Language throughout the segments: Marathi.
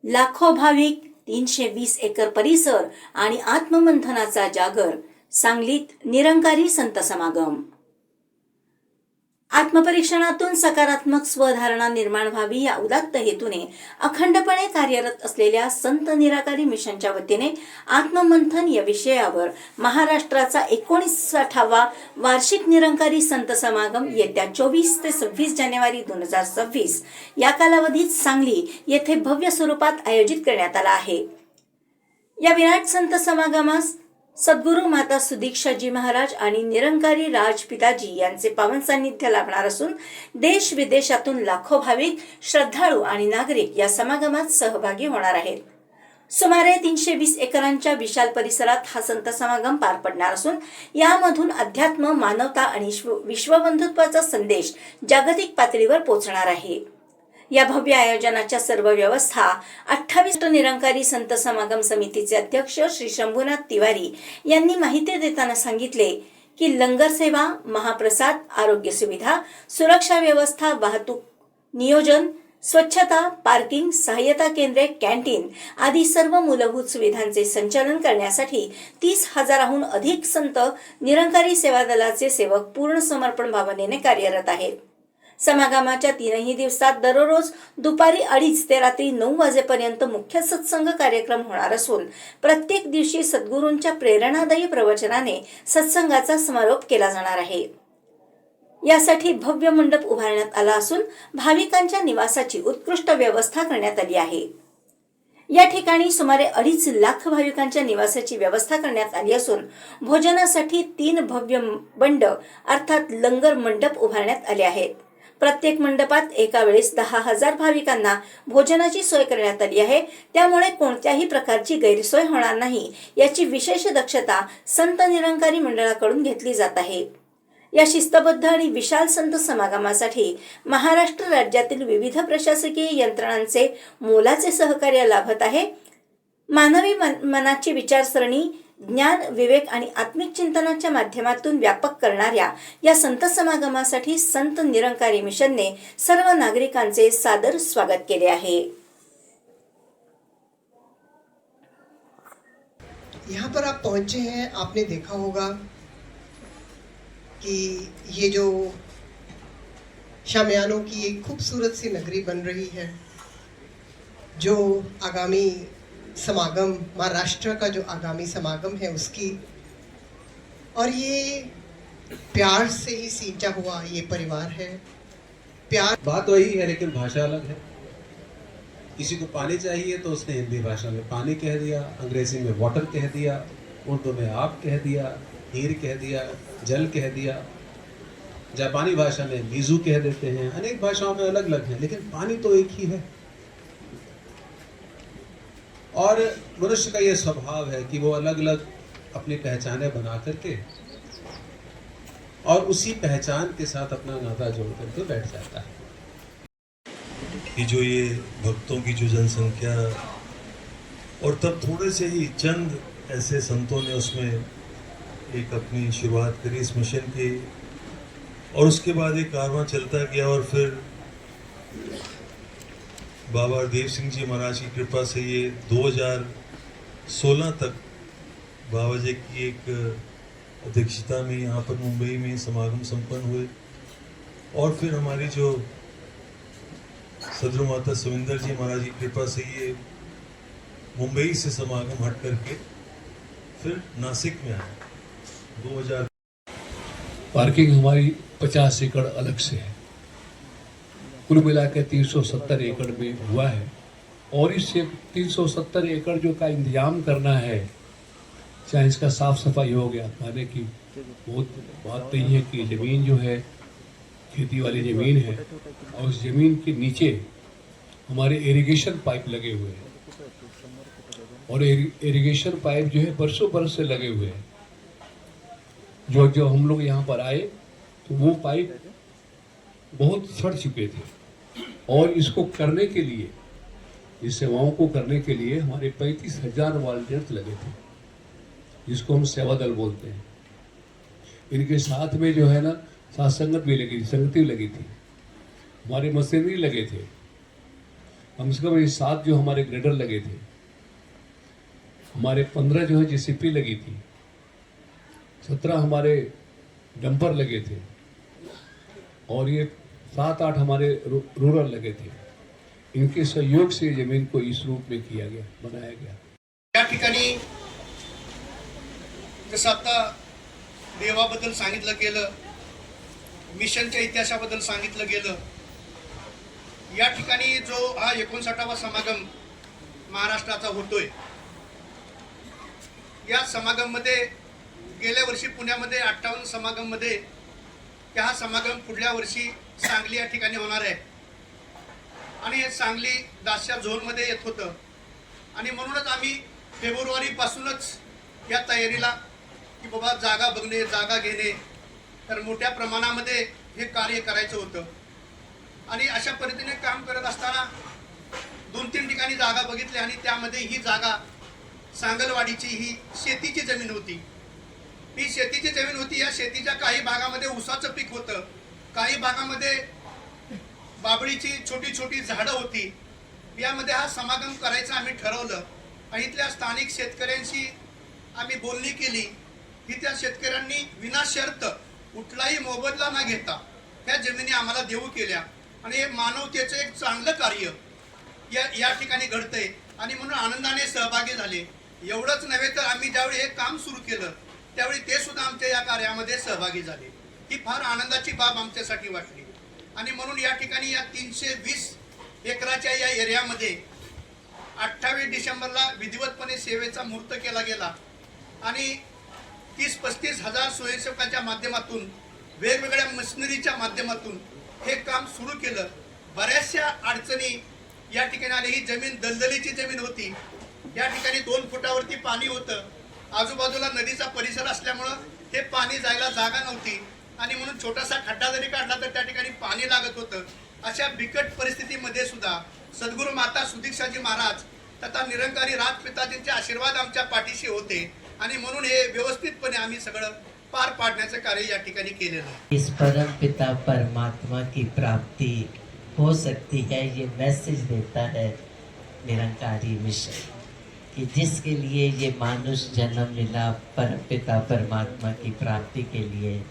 लाखो भाविक, 320 एकर परिसर आणि आत्ममंथनाचा जागर. सांगलीत निरंकारी संत समागम. आत्मपरीक्षणातून सकारात्मक स्वधारणा निर्माण व्हावी या उदात्त हेतूने अखंडपणे कार्यरत असलेल्या संत निराकारी मिशनच्या वतीने आत्ममंथन या विषयावर महाराष्ट्राचा 69वा वार्षिक निरंकारी संत समागम येत्या 24 ते 26 जानेवारी 2026 या कालावधीत सांगली येथे भव्य स्वरूपात आयोजित करण्यात आला आहे. या विराट संत समागमास सद्गुरू माता सुदीक्षाजी महाराज आणि निरंकारी राजपिताजी यांचे पावन सान्निध्य लाभणार असून देश विदेशातून लाखो भाविक, श्रद्धाळू आणि नागरिक या समागमात सहभागी होणार आहेत. सुमारे 320 एकरांच्या विशाल परिसरात हा संत समागम पार पडणार असून यामधून अध्यात्म, मानवता आणि विश्वबंधुत्वाचा संदेश जागतिक पातळीवर पोहोचणार आहे. या भव्य आयोजनाच्या सर्व व्यवस्था 28 निरंकारी संत समागम समितीचे अध्यक्ष श्री शंभूनाथ तिवारी यांनी माहिती देताना सांगितले की लंगर सेवा, महाप्रसाद, आरोग्य सुविधा, सुरक्षा व्यवस्था, वाहतूक नियोजन, स्वच्छता, पार्किंग, सहाय्यता केंद्रे, कॅन्टीन आदी सर्व मूलभूत सुविधांचे संचालन करण्यासाठी 30,000हून अधिक संत निरंकारी सेवा दलाचे सेवक पूर्ण समर्पण भावनेने कार्यरत आहेत. समागमाच्या 3ही दिवसात दररोज दुपारी 2:30 ते रात्री 9 वाजेपर्यंत मुख्य सत्संग कार्यक्रम होणार असून प्रत्येक दिवशी सद्गुरूंच्या प्रेरणादायी प्रवचनाने सत्संगाचा समारोप केला जाणार आहे. यासाठी भव्य मंडप उभारण्यात आला असून भाविकांच्या निवासाची उत्कृष्ट व्यवस्था करण्यात आली आहे. या ठिकाणी सुमारे 2.5 लाख भाविकांच्या निवासाची व्यवस्था करण्यात आली असून भोजनासाठी 3 भव्य बंड अर्थात लंगर मंडप उभारण्यात आले आहेत. प्रत्येक मंडपात एका वेळेस 10,000 भाविकांना भोजनाची सोय करण्यात आली आहे. त्यामुळे कोणत्याही प्रकारची गैरसोय होणार नाही याची विशेष दक्षता संत निरंकारी मंडळाकडून घेतली जात आहे. या शिस्तबद्ध आणि विशाल संत समागमासाठी महाराष्ट्र राज्यातील विविध प्रशासकीय यंत्रणांचे मोलाचे सहकार्य लाभत आहे. मानवी मनाची विचारसरणी ज्ञान, विवेक आणि आत्मिक चिंतनाच्या माध्यमातून व्यापक करणाऱ्या या संत समागमासाठी संत निरंकारी मिशनने सर्व नागरिकांचे सादर स्वागत केले आहे. यहाँ पर आप पहुंचे हैं, आपने देखा होगा कि ये जो शामियानों की एक खूबसूरत सी नगरी बन रही है, जो आगामी समागम, महाराष्ट्र का जो आगामी समागम है उसकी, और ये प्यार से ही सींचा हुआ ये परिवार है. प्यार बात वही है लेकिन भाषा अलग है. किसी को पानी चाहिए तो उसने हिंदी भाषा में पानी कह दिया, अंग्रेजी में वाटर कह दिया, उर्दू में आप कह दिया, नीर कह दिया, जल कह दिया, जापानी भाषा में मीजू कह देते हैं. अनेक भाषाओं में अलग अलग है लेकिन पानी तो एक ही है. और मनुष्य का यह स्वभाव है कि वो अलग अलग अपनी पहचानें बना करके और उसी पहचान के साथ अपना नाता जोड़ करके बैठ जाता है. कि जो ये भक्तों की जो जनसंख्या, और तब थोड़े से ही चंद ऐसे संतों ने उसमें एक अपनी शुरुआत करी इस मिशन की, और उसके बाद एक कारवां चलता गया और फिर बाबा देव सिंह जी महाराज की कृपा से ये 2016 तक बाबा जी की एक अध्यक्षता में यहाँ पर मुंबई में समागम संपन्न हुए. और फिर हमारी जो सदगुरु माता सुविंदर जी महाराज की कृपा से ये मुंबई से समागम हट करके फिर नासिक में आया 2000. पार्किंग हमारी 50 एकड़ अलग से है. कुल मिला के 370 एकड़ में हुआ है. और इस 370 एकड़ जो का इंतजाम करना है, चाहे इसका साफ सफाई हो गया, माने की बहुत बात नहीं है कि ज़मीन जो है खेती वाली ज़मीन है और उस ज़मीन के नीचे हमारे इरिगेशन पाइप लगे हुए हैं. और इरिगेशन पाइप जो है बरसों बरस से लगे हुए हैं. जो हम लोग यहाँ पर आए तो वो पाइप बहुत सड़ चुके थे. और इसको करने के लिए, इस सेवाओं को करने के लिए हमारे 35,000 वॉलंटियर्स लगे थे, जिसको हम सेवा दल बोलते हैं. इनके साथ में जो है ना साथ संगत भी लगी थी, संगति भी लगी थी, हमारे मशीनरी लगे थे. कम से कम ये 7 जो हमारे ग्रेडर लगे थे, हमारे 15 जो है जेसीपी लगी थी, 17 हमारे डंपर लगे थे और ये 7-8 हमारे रूरल लगे थे। इनके सहयोग से जमीन को इस रूप में किया गया, बनाया गया। या ठिकाणी जसं आता देवाबद्दल सांगितलं गेलं, मिशनच्या इतिहासाबद्दल सांगितलं गेलं, या ठिकाणी जो हा 59वा समागम महाराष्ट्राचा होतोय, या समागममध्ये गेल्या वर्षी पुण्यामध्ये 58 समागममध्ये हा समागम पुढल्या वर्षी सांगली या ठिकाणी होणार आहे आणि हे सांगली दास्या झोनमध्ये येत होतं आणि म्हणूनच आम्ही फेब्रुवारीपासूनच या तयारीला की बाबा जागा बघणे, जागा घेणे, तर मोठ्या प्रमाणामध्ये हे कार्य करायचं होतं आणि अशा पद्धतीने काम करत असताना 2-3 ठिकाणी जागा बघितल्या आणि त्यामध्ये ही जागा सांगलवाडीची ही शेतीची जमीन होती। ही शेतीची जमीन होती। या शेतीच्या काही भागामध्ये ऊसाचं पीक होतं, काही भागामध्ये बाबळीची छोटी छोटी झाडं होती। यामध्ये हा समागम करायचा आम्ही ठरवलं आणि इथल्या स्थानिक शेतकऱ्यांशी आम्ही बोलणी केली की त्या शेतकऱ्यांनी विनाशर्त कुठलाही मोबदला न घेता त्या जमिनी आम्हाला देऊ केल्या आणि हे मानवतेचं एक चांगलं कार्य या ठिकाणी घडतंय आणि म्हणून आनंदाने सहभागी झाले। एवढंच नव्हे तर आम्ही ज्यावेळी हे काम सुरू केलं त्यावेळी ते सुद्धा आमच्या या कार्यामध्ये सहभागी झाले। ही फार आनंदाची बाब आमच्यासाठी वाटली आणि म्हणून या ठिकाणी या 320 एकराच्या या एरियामध्ये 28 डिसेंबरला विधिवतपणे सेवेचा मुहूर्त केला गेला आणि 30-35 हजार स्वयंसेवकांच्या माध्यमातून वेगवेगळ्या मशिनरीच्या माध्यमातून हे काम सुरू केलं। बऱ्याचशा अडचणी या ठिकाणी आली। ही जमीन दलदलीची जमीन होती, या ठिकाणी 2 फुटावरती पाणी होतं, आजूबाजूला नदीचा परिसर असल्यामुळं हे पाणी जायला जागा नव्हती आणि म्हणून छोटासा खड्डा जरी काढला तर त्या ठिकाणी पाणी लागत होतं। अशा बिकट परिस्थितीमध्ये सुद्धा सद्गुरू माता सुदीक्षाजी महाराज तथा निरंकारी राजपिताजींचे आशीर्वाद आमच्या पाठीशी होते आणि म्हणून हे व्यवस्थितपणे आम्ही सगळं पार पाडण्याचं कार्य या ठिकाणी केलेलं आहे। इस परम पिता परमात्मा की प्राप्ति हो सकती है, ये मैसेज देता है निरंकारी मिशन कि जिसके लिए ये मानुष जन्म मिला, परम पिता परमात्मा की प्राप्ति के लिए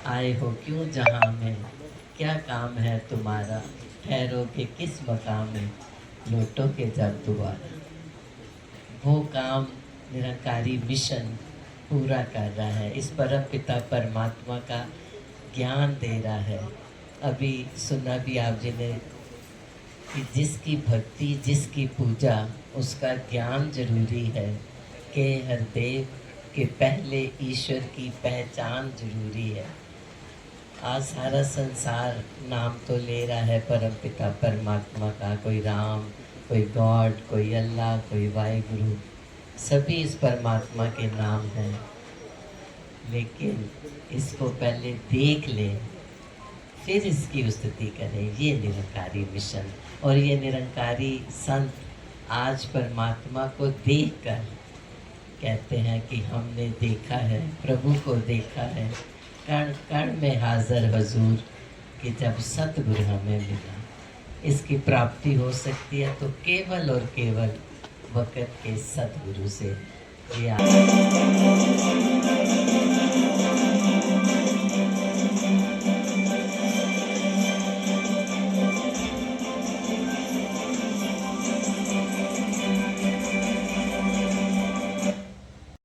आए हो क्यों जहाँ में, क्या काम है तुम्हारा, ठहरोगे किस मकाम में, लौटोगे जब दोबारा। वो काम निरंकारी मिशन पूरा कर रहा है, इस परम पिता परमात्मा का ज्ञान दे रहा है। अभी सुना भी आप जी ने कि जिसकी भक्ति, जिसकी पूजा, उसका ज्ञान जरूरी है कि हर देव के पहले ईश्वर की पहचान जरूरी है। आज सारा संसार नाम तो ले रहा है परम पिता परमात्मा का, कोई राम, कोई गॉड, कोई अल्लाह, कोई वाहिगुरु, सभी इस परमात्मा के नाम हैं, लेकिन इसको पहले देख ले फिर इसकी स्तुति करें। ये निरंकारी मिशन और ये निरंकारी संत आज परमात्मा को देखकर कहते हैं कि हमने देखा है, प्रभु को देखा है, कण कण में हाजिर हजूर कि जब सतगुरु हमें मिला। इसकी प्राप्ति हो सकती है तो केवल और केवल वक़्त के सतगुरु से। ये